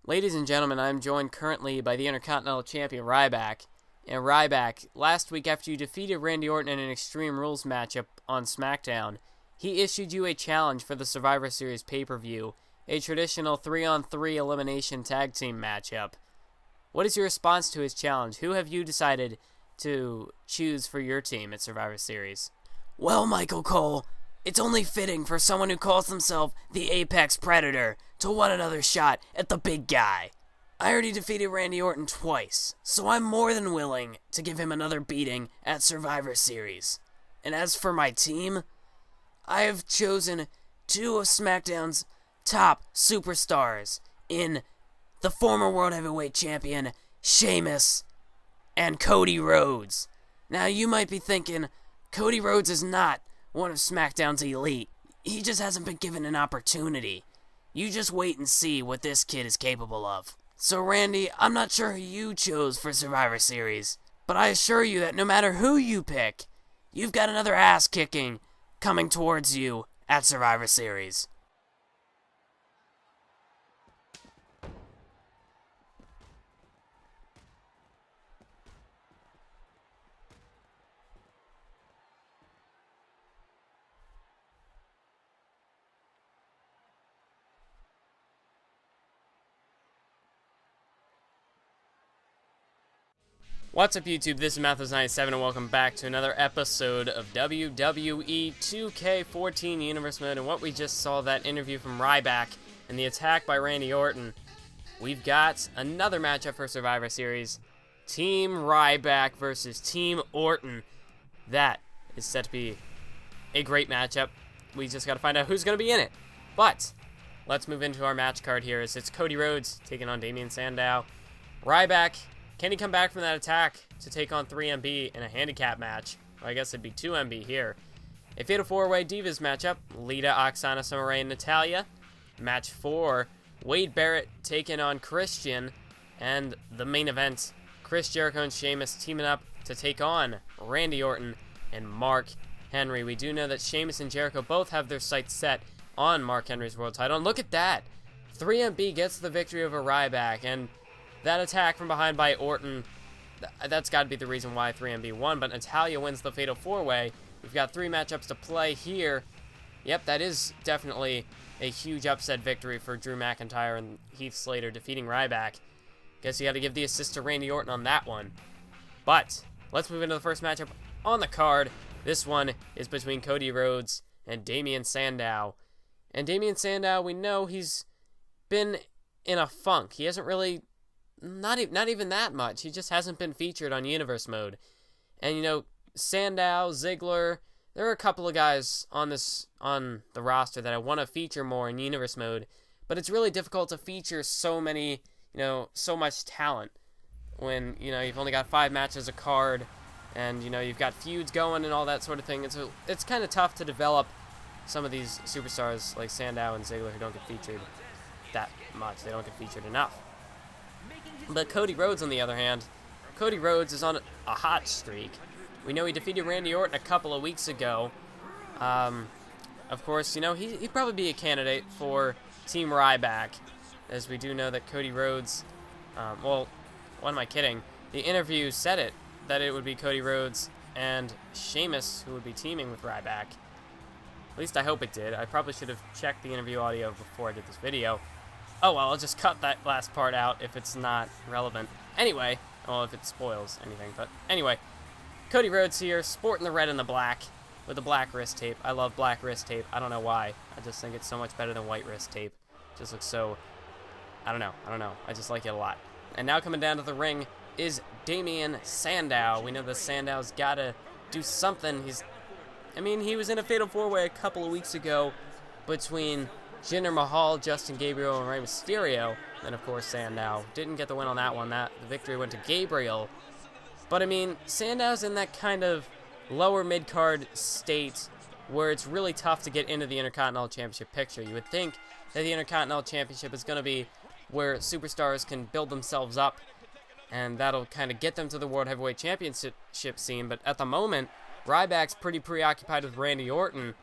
Ladies and gentlemen, I'm joined currently by the Intercontinental Champion Ryback. And Ryback, last week after you defeated Randy Orton in an Extreme Rules matchup on SmackDown, he issued you a challenge for the Survivor Series pay-per-view, a traditional 3-on-3 elimination tag team matchup. What is your response to his challenge? Who have you decided to choose for your team at Survivor Series? Well, Michael Cole, it's only fitting for someone who calls himself the Apex Predator to want another shot at the big guy. I already defeated Randy Orton twice, so I'm more than willing to give him another beating at Survivor Series. And as for my team, I have chosen two of SmackDown's top superstars in the former World Heavyweight Champion, Sheamus, and Cody Rhodes. Now, you might be thinking, Cody Rhodes is not one of SmackDown's elite. He just hasn't been given an opportunity. You just wait and see what this kid is capable of. So, Randy, I'm not sure who you chose for Survivor Series, but I assure you that no matter who you pick, you've got another ass-kicking coming towards you at Survivor Series. What's up, YouTube? This is Mathos97, and welcome back to another episode of WWE 2K14 Universe Mode. And what we just saw, that interview from Ryback and the attack by Randy Orton, we've got another matchup for Survivor Series. Team Ryback versus Team Orton. That is set to be a great matchup. We just got to find out who's going to be in it. But let's move into our match card here, as it's Cody Rhodes taking on DAMIEN SANDOW. Ryback, can he come back from that attack to take on 3MB in a handicap match? Well, I guess it'd be 2MB here. A Fatal 4-Way Divas matchup, Lita, Oksana, Summer Rae, and Natalya. Match 4, Wade Barrett taking on Christian. And the main event, Chris Jericho and Sheamus teaming up to take on Randy Orton and Mark Henry. We do know that Sheamus and Jericho both have their sights set on Mark Henry's world title. And look at that! 3MB gets the victory over Ryback, and that attack from behind by Orton, that's got to be the reason why 3MB won, but Natalya wins the Fatal 4-Way. We've got 3 matchups to play here. Yep, that is definitely a huge upset victory for Drew McIntyre and Heath Slater defeating Ryback. Guess you got to give the assist to Randy Orton on that one. But let's move into the first matchup on the card. This one is between Cody Rhodes and DAMIEN SANDOW. And DAMIEN SANDOW, we know he's been in a funk. He hasn't really... Not even that much. He just hasn't been featured on Universe Mode. And, you know, Sandow, Ziggler, there are a couple of guys on the roster that I want to feature more in Universe Mode, but it's really difficult to feature so many, so much talent when, you've only got 5 matches a card, and, you've got feuds going and all that sort of thing. And so it's kind of tough to develop some of these superstars like Sandow and Ziggler who don't get featured that much. They don't get featured enough. But Cody Rhodes, on the other hand, Cody Rhodes is on a hot streak. We know he defeated Randy Orton a couple of weeks ago. Of course, he'd probably be a candidate for Team Ryback, as we do know that Cody Rhodes, well, what am I kidding? The interview said it, that it would be Cody Rhodes and Sheamus who would be teaming with Ryback. At least I hope it did. I probably should have checked the interview audio before I did this video. Oh, well, I'll just cut that last part out if it's not relevant. Anyway, well, if it spoils anything, but anyway. Cody Rhodes here, sporting the red and the black, with the black wrist tape. I love black wrist tape. I don't know why. I just think it's so much better than white wrist tape. It just looks so... I don't know. I just like it a lot. And now coming down to the ring is DAMIEN SANDOW. We know that Sandow's got to do something. He was in a Fatal 4-Way a couple of weeks ago between Jinder Mahal, Justin Gabriel, and Rey Mysterio. And of course, Sandow didn't get the win on that one. The victory went to Gabriel. But Sandow's in that kind of lower mid-card state where it's really tough to get into the Intercontinental Championship picture. You would think that the Intercontinental Championship is going to be where superstars can build themselves up, and that'll kind of get them to the World Heavyweight Championship scene. But at the moment, Ryback's pretty preoccupied with Randy Orton.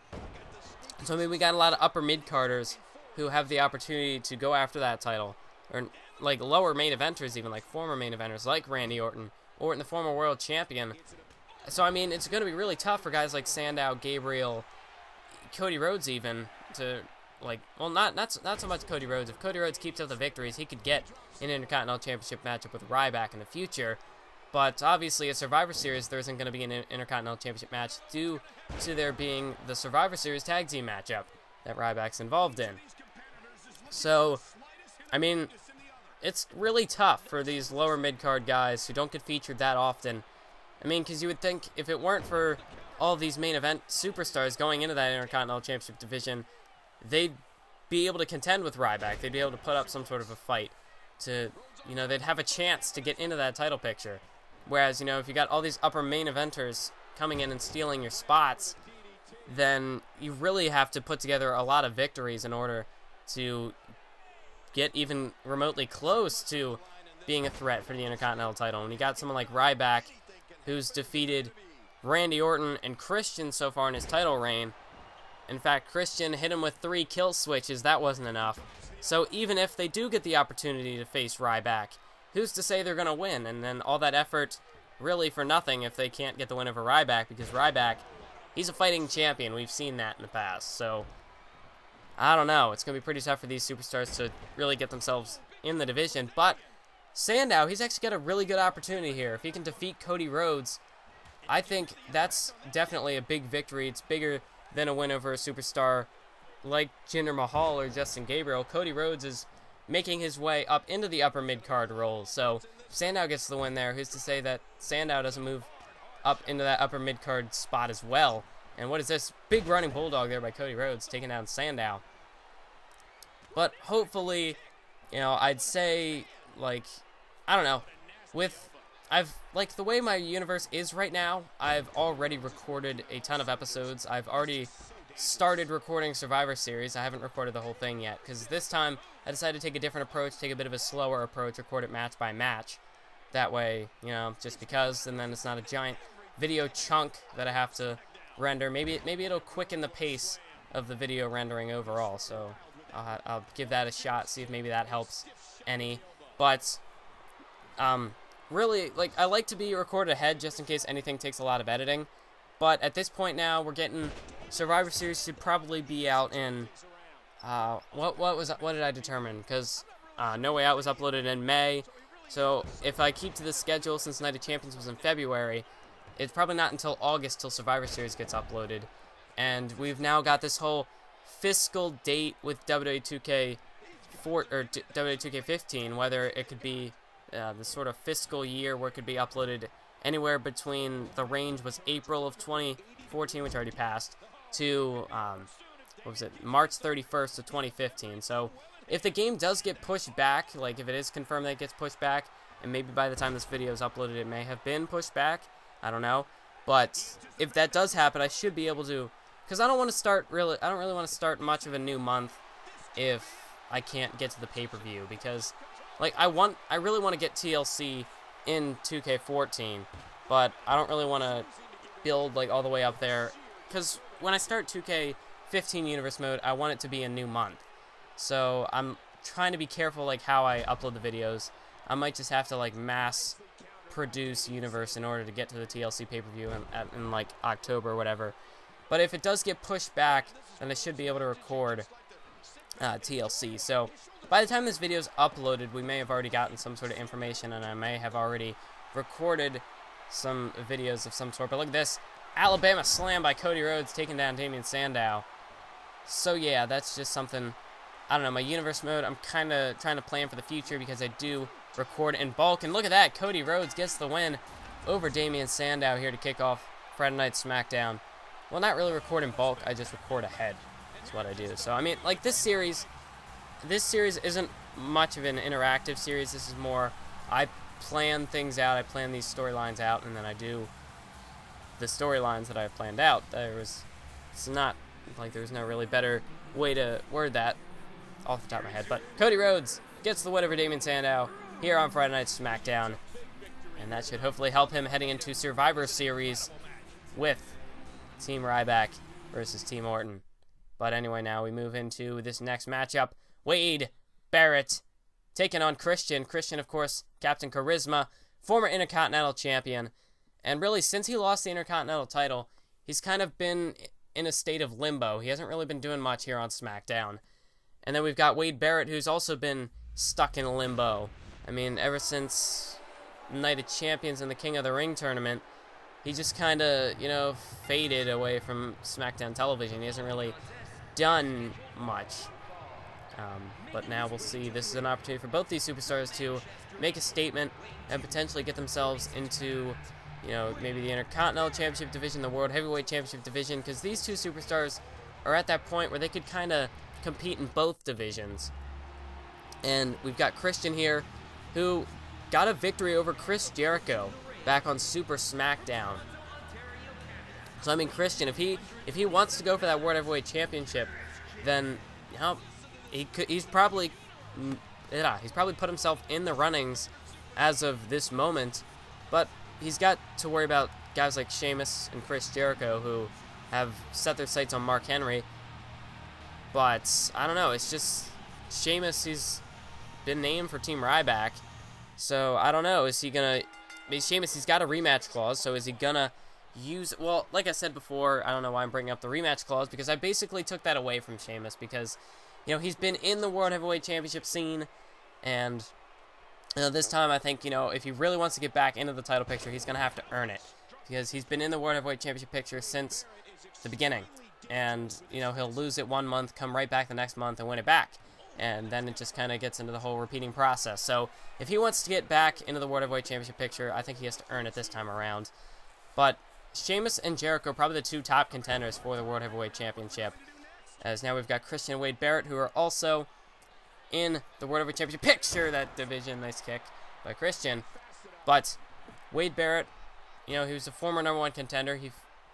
So we got a lot of upper mid-carders who have the opportunity to go after that title. or like lower main eventers, even like former main eventers like Randy Orton, the former world champion. So I mean, it's going to be really tough for guys like Sandow, Gabriel, Cody Rhodes even to like, well, not so much Cody Rhodes. If Cody Rhodes keeps up the victories, he could get an Intercontinental Championship matchup with Ryback in the future. But obviously, at Survivor Series, there isn't going to be an Intercontinental Championship match due to there being the Survivor Series tag team matchup that Ryback's involved in. So, I mean, it's really tough for these lower mid-card guys who don't get featured that often. I mean, because you would think if it weren't for all these main event superstars going into that Intercontinental Championship division, they'd be able to contend with Ryback. They'd be able to put up some sort of a fight to, you know, they'd have a chance to get into that title picture. Whereas, you know, if you got all these upper main eventers coming in and stealing your spots, then you really have to put together a lot of victories in order to get even remotely close to being a threat for the Intercontinental title. And you got someone like Ryback, who's defeated Randy Orton and Christian so far in his title reign. In fact, Christian hit him with 3 kill switches. That wasn't enough. So even if they do get the opportunity to face Ryback, who's to say they're going to win? And then all that effort really for nothing if they can't get the win over Ryback, because Ryback, he's a fighting champion. We've seen that in the past. So I don't know. It's going to be pretty tough for these superstars to really get themselves in the division. But Sandow, he's actually got a really good opportunity here. If he can defeat Cody Rhodes, I think that's definitely a big victory. It's bigger than a win over a superstar like Jinder Mahal or Justin Gabriel. Cody Rhodes is making his way up into the upper mid-card role. So if Sandow gets the win there, who's to say that Sandow doesn't move up into that upper mid-card spot as well? And what is this? Big running bulldog there by Cody Rhodes, taking down Sandow. But hopefully, you know, I'd say, like, I don't know, the way my universe is right now, I've already recorded a ton of episodes. I've already started recording Survivor Series. I haven't recorded the whole thing yet, because this time I decided to take a different approach, take a bit of a slower approach, record it match by match. That way, you know, just because, and then it's not a giant video chunk that I have to render. Maybe it'll quicken the pace of the video rendering overall, so I'll give that a shot, see if maybe that helps any. But, really, like, I like to be recorded ahead just in case anything takes a lot of editing. But at this point now, we're getting Survivor Series should probably be out in what did I determine? Because No Way Out was uploaded in May. So if I keep to the schedule, since Night of Champions was in February, it's probably not until August till Survivor Series gets uploaded. And we've now got this whole fiscal date with WWE 2K15, whether it could be the sort of fiscal year where it could be uploaded anywhere between, the range was April of 2014, which already passed, to, March 31st of 2015. So if the game does get pushed back, like if it is confirmed that it gets pushed back, and maybe by the time this video is uploaded it may have been pushed back, I don't know. But if that does happen, I should be able to, because I don't really want to start much of a new month if I can't get to the pay-per-view, because like I really want to get TLC in 2K14, but I don't really want to build like all the way up there, because when I start 2K15 Universe Mode, I want it to be a new month. So I'm trying to be careful like how I upload the videos. I might just have to like mass produce Universe in order to get to the TLC pay-per-view in like October or whatever. But if it does get pushed back, then I should be able to record TLC. So by the time this video is uploaded, we may have already gotten some sort of information, and I may have already recorded some videos of some sort. But look at this. Alabama Slam by Cody Rhodes taking down Damien Sandow. So yeah, that's just something, I don't know, my Universe Mode, I'm kind of trying to plan for the future because I do record in bulk. And look at that, Cody Rhodes gets the win over Damien Sandow here to kick off Friday Night SmackDown. Well, not really record in bulk, I just record ahead. That's what I do. So, I mean, like this series isn't much of an interactive series. This is more, I plan things out, I plan these storylines out, and then I do the storylines that I've planned out. It's not, like there's no really better way to word that off the top of my head. But Cody Rhodes gets the win over Damien Sandow here on Friday Night SmackDown. And that should hopefully help him heading into Survivor Series with Team Ryback versus Team Orton. But anyway, now we move into this next matchup. Wade Barrett taking on Christian. Christian, of course, Captain Charisma, former Intercontinental Champion. And really, since he lost the Intercontinental title, he's kind of been in a state of limbo. He hasn't really been doing much here on SmackDown. And then we've got Wade Barrett, who's also been stuck in limbo. I mean, ever since Night of Champions and the King of the Ring tournament, he just kind of, faded away from SmackDown television. He hasn't really done much. But now we'll see. This is an opportunity for both these superstars to make a statement and potentially get themselves into, maybe the Intercontinental Championship division, the World Heavyweight Championship division, because these two superstars are at that point where they could kind of compete in both divisions. And we've got Christian here, who got a victory over Chris Jericho back on Super SmackDown. So I mean, Christian, if he wants to go for that World Heavyweight Championship, then he's probably put himself in the runnings as of this moment. But he's got to worry about guys like Sheamus and Chris Jericho, who have set their sights on Mark Henry. But I don't know. It's just Sheamus. He's been named for Team Ryback, so I don't know. Is he gonna? I mean, Sheamus, he's got a rematch clause, so is he gonna use? Well, like I said before, I don't know why I'm bringing up the rematch clause, because I basically took that away from Sheamus because, he's been in the World Heavyweight Championship scene, and this time I think if he really wants to get back into the title picture, he's gonna have to earn it, because he's been in the World Heavyweight Championship picture since the beginning, and he'll lose it one month, come right back the next month, and win it back. And then it just kind of gets into the whole repeating process. So if he wants to get back into the World Heavyweight Championship picture, I think he has to earn it this time around. But Sheamus and Jericho are probably the two top contenders for the World Heavyweight Championship. As now we've got Christian and Wade Barrett, who are also in the World Heavyweight Championship picture, that division. Nice kick by Christian. But Wade Barrett, he was a former #1 contender. He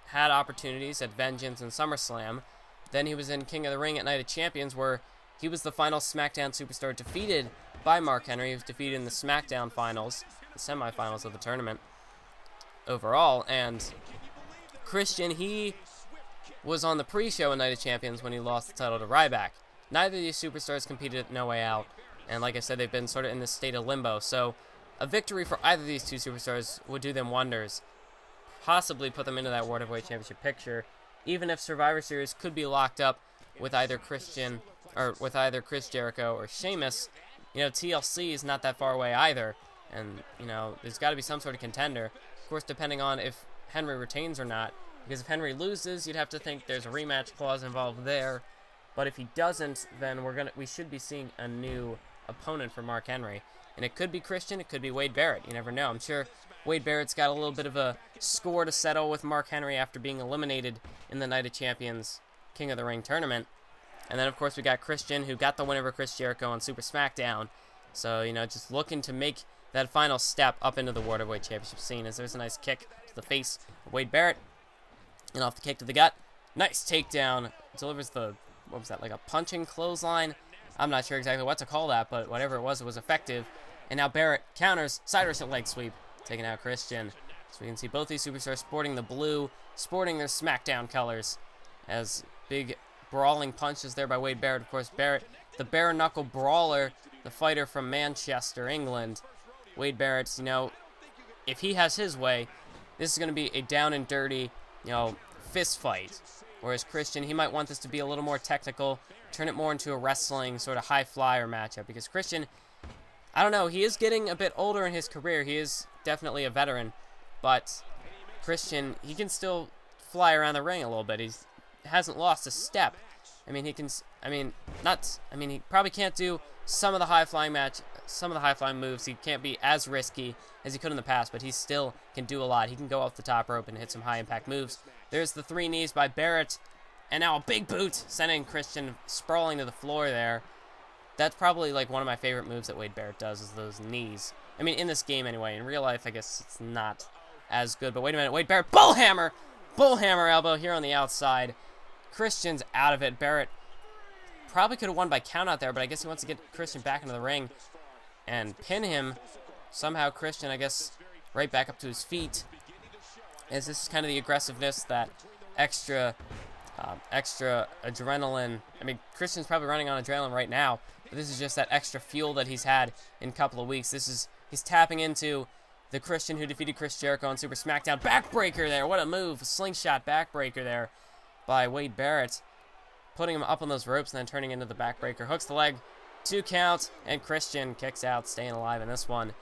had opportunities at Vengeance and SummerSlam. Then he was in King of the Ring at Night of Champions, where he was the final SmackDown superstar defeated by Mark Henry. He was defeated in the SmackDown finals, the semifinals of the tournament overall. And Christian, he was on the pre-show in Night of Champions when he lost the title to Ryback. Neither of these superstars competed at No Way Out. And like I said, they've been sort of in this state of limbo. So a victory for either of these two superstars would do them wonders. Possibly put them into that World Heavyweight Championship picture. Even if Survivor Series could be locked up with either Chris Jericho or Sheamus, TLC is not that far away either, and there's got to be some sort of contender. Of course, depending on if Henry retains or not, because if Henry loses, you'd have to think there's a rematch clause involved there. But if he doesn't, then we should be seeing a new opponent for Mark Henry, and it could be Christian, it could be Wade Barrett. You never know. I'm sure Wade Barrett's got a little bit of a score to settle with Mark Henry after being eliminated in the Night of Champions King of the Ring tournament. And then, of course, we got Christian, who got the win over Chris Jericho on Super SmackDown. So, just looking to make that final step up into the World Heavyweight Championship scene. As there's a nice kick to the face of Wade Barrett. And off the kick to the gut. Nice takedown. Delivers the, like a punching clothesline? I'm not sure exactly what to call that, but whatever it was effective. And now Barrett counters, side wrist leg sweep, taking out Christian. So we can see both these superstars sporting the blue, sporting their SmackDown colors. As big brawling punches there by Wade Barrett. Of course, Barrett, the bare knuckle brawler, the fighter from Manchester, England. Wade Barrett's, if he has his way, this is going to be a down and dirty, fist fight. Whereas Christian, he might want this to be a little more technical, turn it more into a wrestling sort of high flyer matchup. Because Christian, I don't know, he is getting a bit older in his career. He is definitely a veteran. But Christian, he can still fly around the ring a little bit. He hasn't lost a step. He probably can't do some of the high flying moves. He can't be as risky as he could in the past, but he still can do a lot. He can go off the top rope and hit some high impact moves. There's the 3 knees by Barrett, and now a big boot, sending Christian sprawling to the floor there. That's probably like one of my favorite moves that Wade Barrett does, is those knees. In this game anyway. In real life, I guess it's not as good. But wait a minute, Wade Barrett, bullhammer elbow here on the outside. Christian's out of it. Barrett probably could have won by count out there, but I guess he wants to get Christian back into the ring and pin him. Somehow Christian, I guess, right back up to his feet. As this is kind of the aggressiveness, that extra adrenaline. Christian's probably running on adrenaline right now but this is just that extra fuel that he's had in a couple of weeks. He's tapping into the Christian who defeated Chris Jericho on Super SmackDown. Backbreaker there. What a move. A slingshot backbreaker there by Wade Barrett. Putting him up on those ropes and then turning into the backbreaker. Hooks the leg. 2 count. And Christian kicks out, staying alive in this one.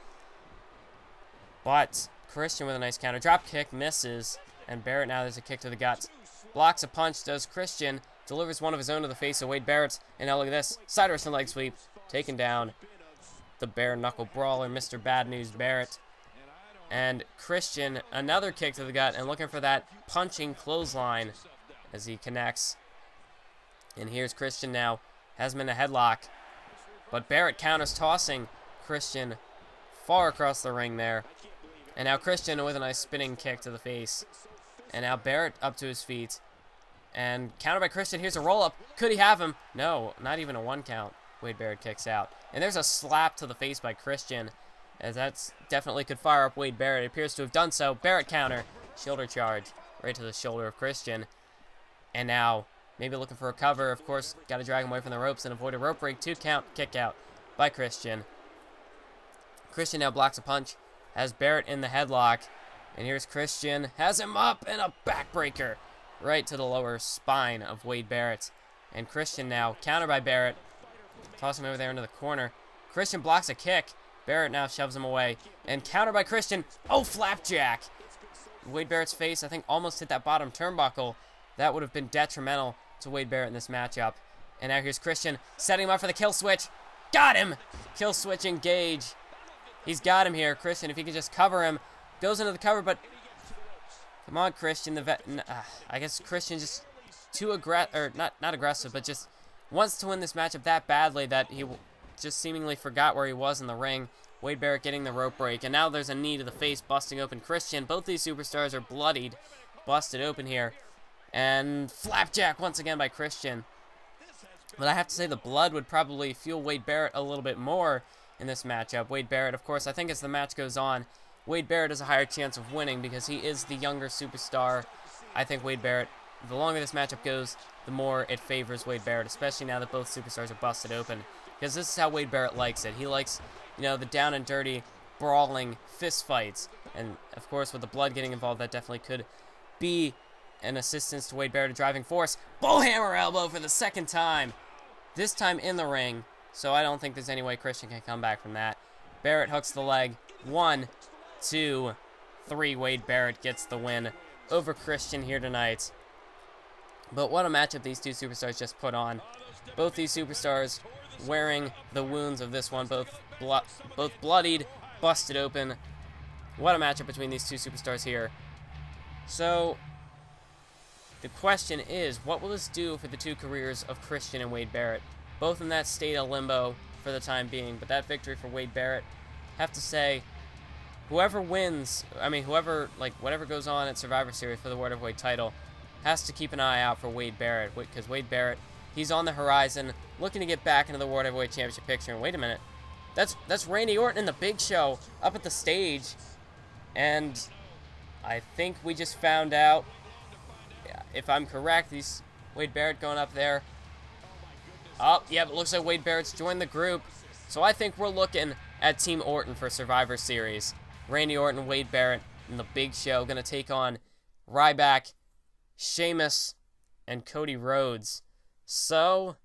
But Christian with a nice counter. Drop kick. Misses. And Barrett now there's a kick to the gut. Blocks a punch. Does Christian. Delivers one of his own to the face of Wade Barrett. And now look at this. Side wrestling leg sweep. Taken down. The bare knuckle brawler, Mr. Bad News Barrett. And Christian, another kick to the gut, and looking for that punching clothesline as he connects. And here's Christian now. Has him in a headlock. But Barrett counters, tossing Christian far across the ring there. And now Christian with a nice spinning kick to the face. And now Barrett up to his feet. And countered by Christian. Here's a roll-up. Could he have him? No, not even a 1 count. Wade Barrett kicks out. And there's a slap to the face by Christian, as that's definitely could fire up Wade Barrett. It appears to have done so. Barrett counter. Shoulder charge right to the shoulder of Christian. And now, maybe looking for a cover. Of course, got to drag him away from the ropes and avoid a rope break. 2 count. Kick out by Christian. Christian now blocks a punch. Has Barrett in the headlock. And here's Christian. Has him up and a backbreaker right to the lower spine of Wade Barrett. And Christian now counter by Barrett. Toss him over there into the corner. Christian blocks a kick. Barrett now shoves him away. And counter by Christian. Oh, flapjack. Wade Barrett's face, I think, almost hit that bottom turnbuckle. That would have been detrimental to Wade Barrett in this matchup. And now here's Christian setting him up for the kill switch. Got him. Kill switch engage. He's got him here. Christian, if he can just cover him. Goes into the cover, but come on, Christian. I guess Christian just too aggressive, or not aggressive, but just wants to win this matchup that badly that he just seemingly forgot where he was in the ring. Wade Barrett getting the rope break, and now there's a knee to the face, busting open Christian. Both these superstars are bloodied, busted open here. And flapjack once again by Christian. But I have to say the blood would probably fuel Wade Barrett a little bit more in this matchup. Wade Barrett, of course, I think as the match goes on, Wade Barrett has a higher chance of winning because he is the younger superstar. I think Wade Barrett, the longer this matchup goes, the more it favors Wade Barrett, especially now that both superstars are busted open. Because this is how Wade Barrett likes it. He likes, the down and dirty, brawling fist fights. And, of course, with the blood getting involved, that definitely could be an assistance to Wade Barrett, a driving force. Bullhammer elbow for the 2nd time. This time in the ring. So I don't think there's any way Christian can come back from that. Barrett hooks the leg. 1, 2, 3. Wade Barrett gets the win over Christian here tonight. But what a matchup these two superstars just put on. Both these superstars wearing the wounds of this one, both bloodied, busted open. What a matchup between these two superstars here. So, the question is, what will this do for the two careers of Christian and Wade Barrett? Both in that state of limbo for the time being, but that victory for Wade Barrett, have to say, whoever wins, whatever goes on at Survivor Series for the World Heavyweight title, has to keep an eye out for Wade Barrett, because Wade Barrett, he's on the horizon, looking to get back into the World Heavyweight Championship picture. And wait a minute, that's Randy Orton in the Big Show up at the stage, and I think we just found out, if I'm correct, Wade Barrett going up there. Oh, yeah, it looks like Wade Barrett's joined the group. So I think we're looking at Team Orton for Survivor Series. Randy Orton, Wade Barrett, in the Big Show, going to take on Ryback, Sheamus, and Cody Rhodes. So,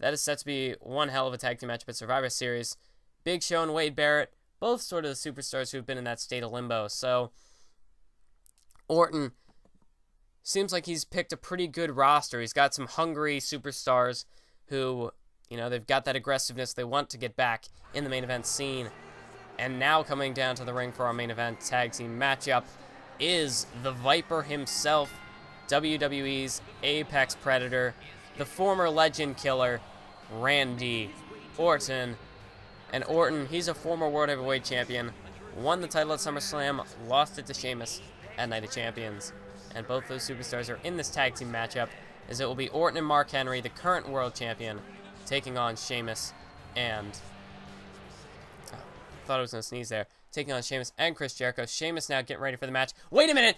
that is set to be one hell of a tag team matchup at Survivor Series. Big Show and Wade Barrett, both sort of the superstars who've been in that state of limbo. So, Orton seems like he's picked a pretty good roster. He's got some hungry superstars who, they've got that aggressiveness. They want to get back in the main event scene. And now coming down to the ring for our main event tag team matchup is the Viper himself, WWE's Apex Predator, the former Legend Killer, Randy Orton. And Orton, he's a former World Heavyweight Champion, won the title at SummerSlam, lost it to Sheamus at Night of Champions. And both those superstars are in this tag team matchup, as it will be Orton and Mark Henry, the current world champion, taking on Sheamus and... thought I was going to sneeze there. Taking on Sheamus and Chris Jericho. Sheamus now getting ready for the match. Wait a minute!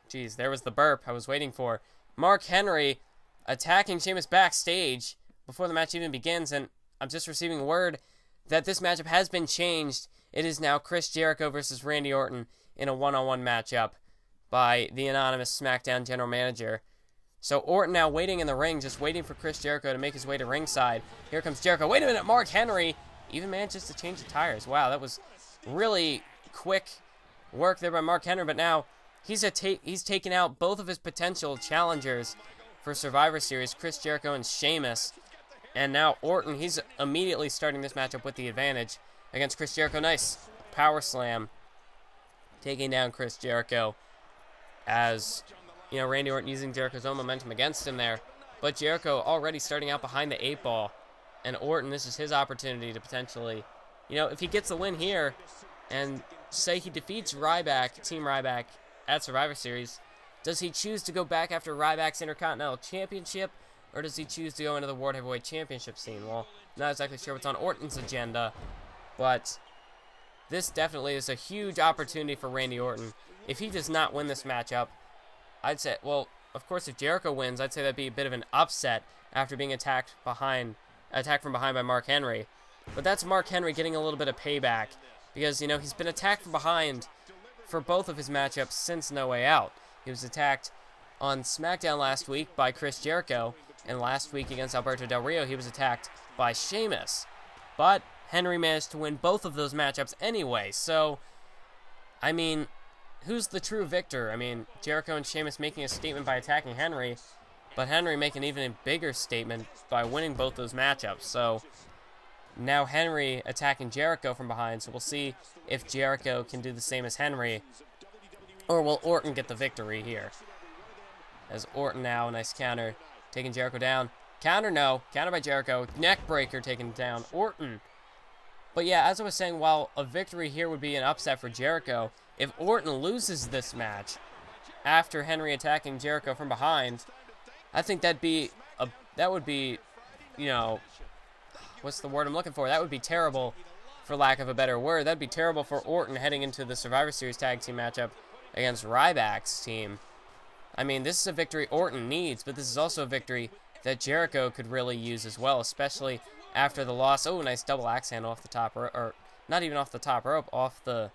Jeez, there was the burp I was waiting for. Mark Henry attacking Sheamus backstage before the match even begins, and I'm just receiving word that this matchup has been changed. It is now Chris Jericho versus Randy Orton in a one-on-one matchup by the anonymous SmackDown general manager. So Orton now waiting in the ring, just waiting for Chris Jericho to make his way to ringside. Here comes Jericho. Wait a minute, Mark Henry even manages to change the tires. Wow, that was really quick work there by Mark Henry, but now he's taken out both of his potential challengers for Survivor Series, Chris Jericho and Sheamus. And now Orton, he's immediately starting this matchup with the advantage against Chris Jericho. Nice power slam, taking down Chris Jericho as, you know, Randy Orton using Jericho's own momentum against him there. But Jericho already starting out behind the 8-ball. And Orton, this is his opportunity to potentially, you know, if he gets the win here and say he defeats Ryback, Team Ryback, at Survivor Series, does he choose to go back after Ryback's Intercontinental Championship, or does he choose to go into the World Heavyweight Championship scene? Well, not exactly sure what's on Orton's agenda, but this definitely is a huge opportunity for Randy Orton. If he does not win this matchup, I'd say, well, of course, if Jericho wins, I'd say that'd be a bit of an upset after being attacked from behind by Mark Henry. But that's Mark Henry getting a little bit of payback because, you know, he's been attacked from behind for both of his matchups since No Way Out. He was attacked on SmackDown last week by Chris Jericho, and last week against Alberto Del Rio, he was attacked by Sheamus. But Henry managed to win both of those matchups anyway, so, I mean, who's the true victor? I mean, Jericho and Sheamus making a statement by attacking Henry, but Henry making even a bigger statement by winning both those matchups. So now Henry attacking Jericho from behind, so we'll see if Jericho can do the same as Henry, or will Orton get the victory here? As Orton now, nice counter, taking Jericho down. Counter, no. Counter by Jericho. Neck breaker taken down. Orton. But yeah, as I was saying, while a victory here would be an upset for Jericho, if Orton loses this match after Henry attacking Jericho from behind, I think that would be, you know, what's the word I'm looking for? That would be terrible, for lack of a better word. That'd be terrible for Orton heading into the Survivor Series tag team matchup against Ryback's team. I mean, this is a victory Orton needs, but this is also a victory that Jericho could really use as well, especially after the loss. Oh, nice double axe handle off the top rope, or not even off the top rope, off the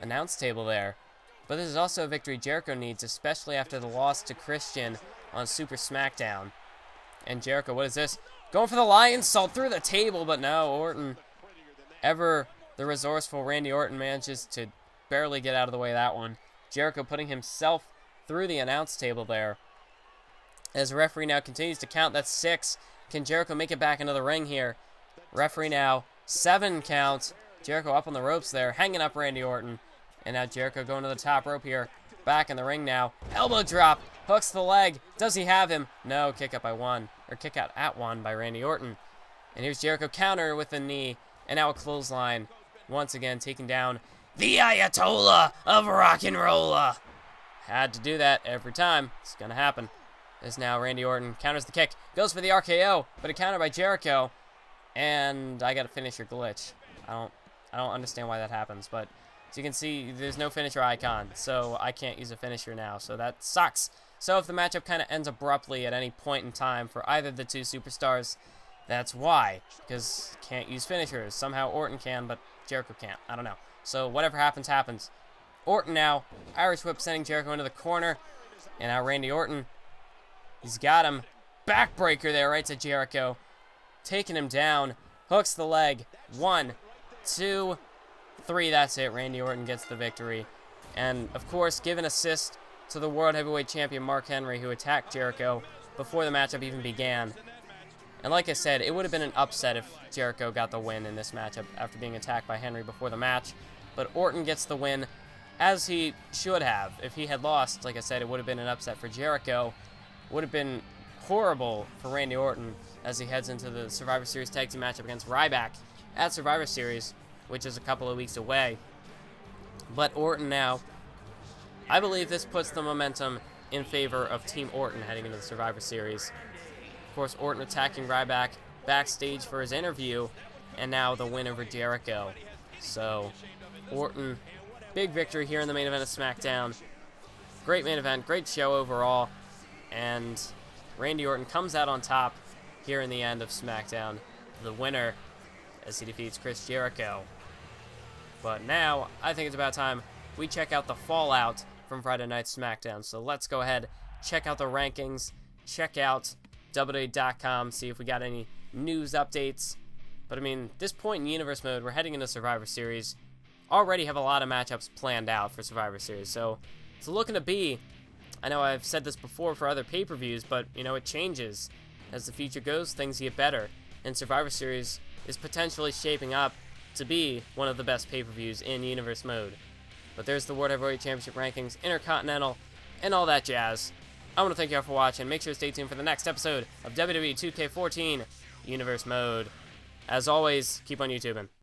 announce table there. But this is also a victory Jericho needs, especially after the loss to Christian on Super SmackDown. And Jericho, what is this? Going for the lion salt through the table, but no, Orton, ever the resourceful Randy Orton, manages to barely get out of the way of that one. Jericho putting himself through the announce table there. As the referee now continues to count, that's 6. Can Jericho make it back into the ring here? Referee now, 7 counts. Jericho up on the ropes there, hanging up Randy Orton. And now Jericho going to the top rope here. Back in the ring now. Elbow drop. Hooks the leg. Does he have him? No. Kick out by 1. Or kick out at 1 by Randy Orton. And here's Jericho counter with the knee. And now a clothesline. Once again taking down the Ayatollah of Rock and Rolla. Had to do that every time. It's going to happen. As now Randy Orton counters the kick. Goes for the RKO. But a counter by Jericho. And I got a finisher glitch. I don't understand why that happens. But as you can see, there's no finisher icon, so I can't use a finisher now, so that sucks. So if the matchup kind of ends abruptly at any point in time for either of the two superstars, that's why, because can't use finishers. Somehow Orton can, but Jericho can't. I don't know. So whatever happens, happens. Orton now, Irish whip sending Jericho into the corner, and now Randy Orton, he's got him. Backbreaker there right to Jericho, taking him down, hooks the leg. 1, 2, 3, that's it. Randy Orton gets the victory. And, of course, give an assist to the World Heavyweight Champion Mark Henry, who attacked Jericho before the matchup even began. And like I said, it would have been an upset if Jericho got the win in this matchup after being attacked by Henry before the match. But Orton gets the win, as he should have. If he had lost, like I said, it would have been an upset for Jericho. It would have been horrible for Randy Orton as he heads into the Survivor Series tag team matchup against Ryback at Survivor Series, which is a couple of weeks away. But Orton now, I believe this puts the momentum in favor of Team Orton heading into the Survivor Series. Of course, Orton attacking Ryback backstage for his interview, and now the win over Jericho. So, Orton, big victory here in the main event of SmackDown. Great main event, great show overall, and Randy Orton comes out on top here in the end of SmackDown the winner as he defeats Chris Jericho. But now, I think it's about time we check out the fallout from Friday Night SmackDown. So let's go ahead, check out the rankings, check out WWE.com, see if we got any news updates. But I mean, this point in Universe Mode, we're heading into Survivor Series. Already have a lot of matchups planned out for Survivor Series, so it's looking to be, I know I've said this before for other pay-per-views, but, you know, it changes. As the future goes, things get better, and Survivor Series is potentially shaping up to be one of the best pay-per-views in Universe Mode. But there's the World Heavyweight Championship rankings, Intercontinental, and all that jazz. I want to thank you all for watching. Make sure to stay tuned for the next episode of WWE 2K14 Universe Mode. As always, keep on YouTubing.